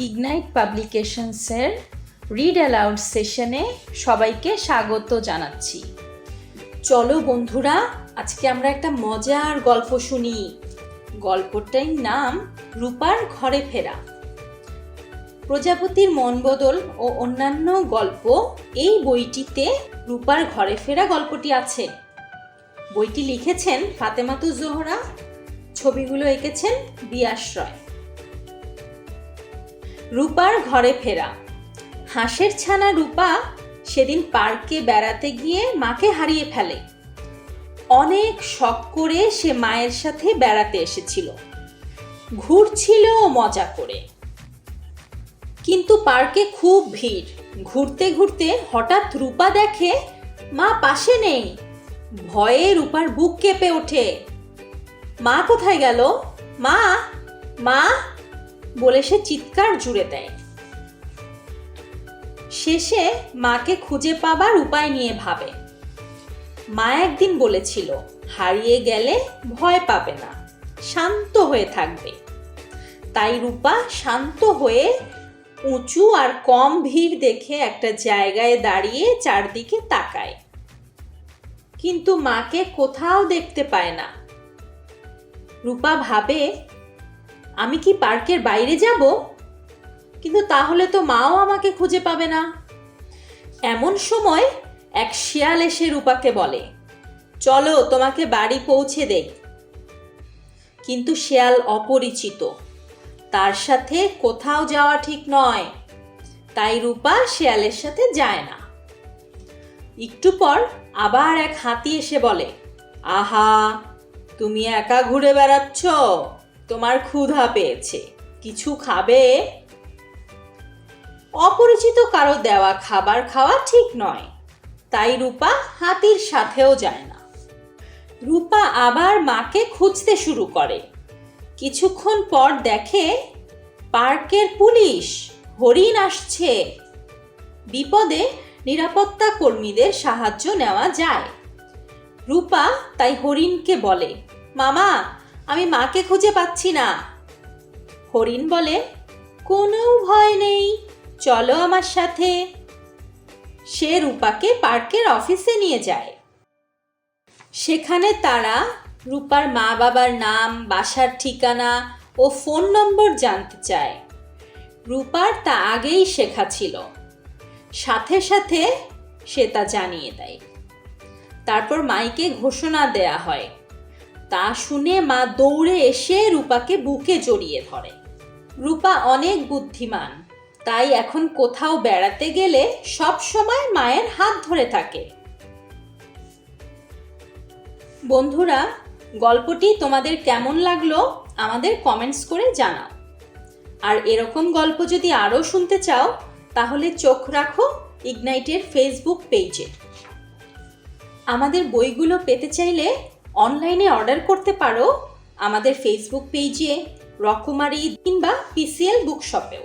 Ignite পাবলিকেশনসের read aloud সেশনে সবাইকে স্বাগত জানাচ্ছি। চলো বন্ধুরা, আজকে আমরা একটা মজার গল্প শুনি। গল্পটার নাম রূপার ঘরে ফেরা। প্রজাপতির মনবদল ও অন্যান্য গল্প এই বইটিতে রূপার ঘরে ফেরা গল্পটি আছে। বইটি লিখেছেন ফাতেমাতুজ জোহরা, ছবিগুলো এঁকেছেন বিয়াস রয়। রূপার ঘরে ফেরা। হাঁসের ছানা রূপা সেদিন পার্কে বেড়াতে গিয়ে মাকে হারিয়ে ফেলে। অনেক শখ করে সে মায়ের সাথে বেড়াতে এসেছিল, ঘুরছিল মজা করে। কিন্তু পার্কে খুব ভিড়। ঘুরতে ঘুরতে হঠাৎ রূপা দেখে মা পাশে নেই। ভয়ে রূপার বুক কেঁপে ওঠে। মা কোথায় গেল? মা, মা বলে সে চিৎকার জুড়ে দেয়। শেষে মাকে খুঁজে পাবার উপায় নিয়ে ভাবে। মা একদিন বলেছিল, হারিয়ে গেলে ভয় পাবে না, শান্ত হয়ে থাকবে। তাই রূপা শান্ত হয়ে উঁচু আর কম ভিড় দেখে একটা জায়গায় দাঁড়িয়ে চারদিকে তাকায়, কিন্তু মাকে কোথাও দেখতে পায় না। রূপা ভাবে, আমি কি পার্কের বাইরে যাব? কিন্তু তাহলে তো মাও আমাকে খুঁজে পাবে না। এমন সময় এক শিয়াল এসে রূপাকে বলে, চলো তোমাকে বাড়ি পৌঁছে দেই। কিন্তু শিয়াল অপরিচিত, তার সাথে কোথাও যাওয়া ঠিক নয়। তাই রূপা শিয়ালের সাথে যায় না। একটু পর আবার এক হাতি এসে বলে, আহা, তুমি একা ঘুরে বেড়াচ্ছ, তোমার ক্ষুধা পেয়েছে, কিছু খাবে? অপরিচিত কারো দেওয়া খাবার খাওয়া ঠিক নয়। তাই রূপা হাতির সাথেও যায় না। রূপা আবার মাকে খুঁজতে শুরু করে। কিছুক্ষণ পর দেখে পার্কের পুলিশ, হরিণ আসছে। বিপদে নিরাপত্তা কর্মীদের সাহায্য নেওয়া যায়। রূপা তাই হরিণকে বলে, মামা, আমি মাকে খুঁজে পাচ্ছি না। হরিণ বলে, কোনো ভয় নেই, চলো আমার সাথে। সে রূপাকে পার্কের অফিসে নিয়ে যায়। সেখানে তারা রূপার মা বাবার নাম, বাসার ঠিকানা ও ফোন নম্বর জানতে চায়। রূপার তা আগেই শেখা ছিল, সাথে সাথে সে তা জানিয়ে দেয়। তারপর মাইকে ঘোষণা দেয়া হয়। তা শুনে মা দৌড়ে এসে রূপাকে বুকে জড়িয়ে ধরে। রূপা অনেক বুদ্ধিমান, তাই এখন কোথাও বেড়াতে গেলে সব সময় মায়ের হাত ধরে থাকে। বন্ধুরা, গল্পটি তোমাদের কেমন লাগলো আমাদের কমেন্টস করে জানাও। আর এরকম গল্প যদি আরও শুনতে চাও তাহলে চোখ রাখো ইগনাইটের ফেসবুক পেজে। আমাদের বইগুলো পেতে চাইলে অনলাইনে অর্ডার করতে পারো আমাদের ফেসবুক পেজে, রকমারি কিংবা পিসিএল বুকশপেও।